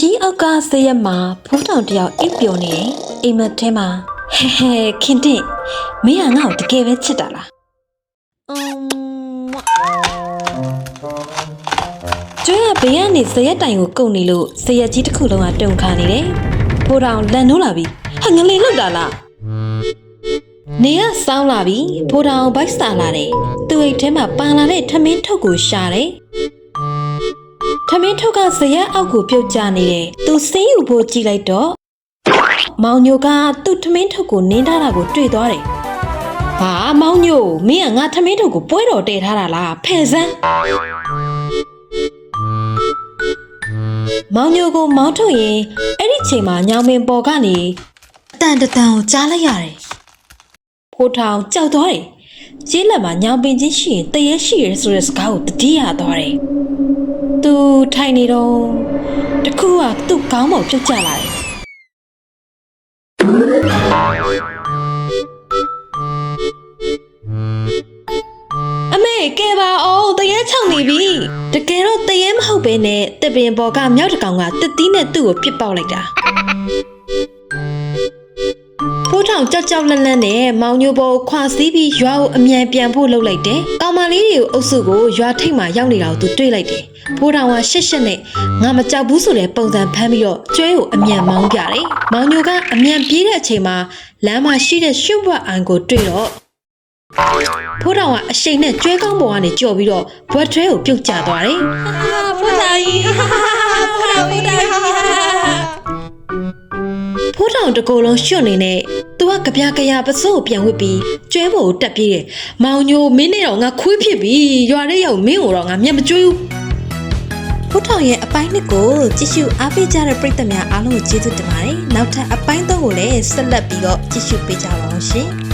ကြီးအောက်ကဆေးရမှာဖိုးထောင်တယောက်အိပ်ပျော်နေတယ်အိမ်မက်ထဲမှာဟဲခင်တင်မင်းကငါ့ကိုတကယ်ပဲချစ်တာလားကျွေးကဘေးကနေဆေးရတိုင်ကိုကုန်နေလို့ဆေးရကြီးတစ်ခုလုံးကတုန်ခါနေတယ်ဖိုးထောင်လန်နိုးလာပြီဟာငလေးလောက်တာလားနေကစောင်းလာပြီဖိုးထောင်ဘိုက်စာလာတယ်သူ့အိတ်ထဲမှာပန်လာတဲ့ထမင်းထုတ်ကိုရှာတယ်ထမင်းထုတ်ကဇရက်အောက်ကိုပြုတ်ကျနေတယ်သူစင်းယူဖို့ကြည့်လိုက်တော့မောင်ညိုကသူ့ထမင်းထုတ်ကိုနင်းထားတာကိုတွေ့သွားတယ်ဟာမောင်ညိုမင်းကငါထမင်းထုတ်ကိုပွဲတော်တည်ထားတာလားဖဲ့စမ်းမောင်ညိုကိုမောင်းထုတ်ရင်အဲ့ဒီချိန်မှာညောင်ပင်ပေါ်ကနေအတန်တန်ကိုကြားလိုက်ရတယ်ဖိုးထောင်ကြောက်သွားတယ်ကျေးလက်မှာညောင်ပင်ချင်းရှိရင်တရေရှိရဆိုတဲ့စကားကိုတတိယသွားတယ်သူထိုင်နေတော့တခုကသူ့ခေါင်းပေါ်ပြုတ်ကျလာတယ်အမေကဲပါအောင်တရေချောင်းနေပြီတကယ်တော့တရေမဟုတ်ပဲနဲ့တပင်ပေါ်ကမြောက်တကောင်ကတစ်သီးနဲ့သူ့ကိုပြစ်ပေါက်လိုက်တာဖိုးထောင်ကြောက်ကြောက်လန့်လန့်နဲ့မောင်ညိုပေါ်ခွာစီးပြီးရွာကိုအမြန်ပြန်ဖို့လှုပ်လိုက်တယ်။ကောင်မလေးတွေကိုအုပ်စုကိုရွာထိပ်မှာရောက်နေတာကိုသူတွေ့လိုက်တယ်။ဖိုးထောင်ကရှက်ရှက်နဲ့ငါမကြောက်ဘူးဆိုတဲ့ပုံစံဖမ်းပြီးတော့ကျွဲကိုအမြန်မောင်းပြတယ်။မောင်ညိုကအမြန်ပြေးတဲ့အချိန်မှာလမ်းမှာရှိတဲ့ရွှေဘွက်အိုင်ကိုတွေ့တော့ဖိုးထောင်ကအရှိန်နဲ့ကျွဲကောင်းပေါ်ကနေကြော်ပြီးတော့ဘွက်ထွဲကိုပြုတ်ကျသွားတယ်။ဖိုးထောင်ကြီးဖိုးထောင်တကိုယ်လုံးရွှွတ်နေနဲ့သူကကြပြကြရပစိုးကိုပြန်ဝစ်ပြီးကျွဲပေါ်ကိုတက်ပြေးတယ်။မောင်ညိုမင်းနဲ့တော့ငါခွေးဖြစ်ပြီ။ရွာထဲရောက်မင်းကိုတော့ငါမျက်မကြွေးဘူး။ဖိုးထောင်ရဲ့အပိုင်းနှစ်ကိုကြည့်ရှုအားပေးကြတဲ့ပရိသတ်များအားလုံးကိုကျေးဇူးတင်ပါတယ်။နောက်ထပ်အပိုင်းသုံးကိုလည်းဆက်လက်ပြီးတော့ကြည့်ရှုပေးကြပါအောင်ရှင်။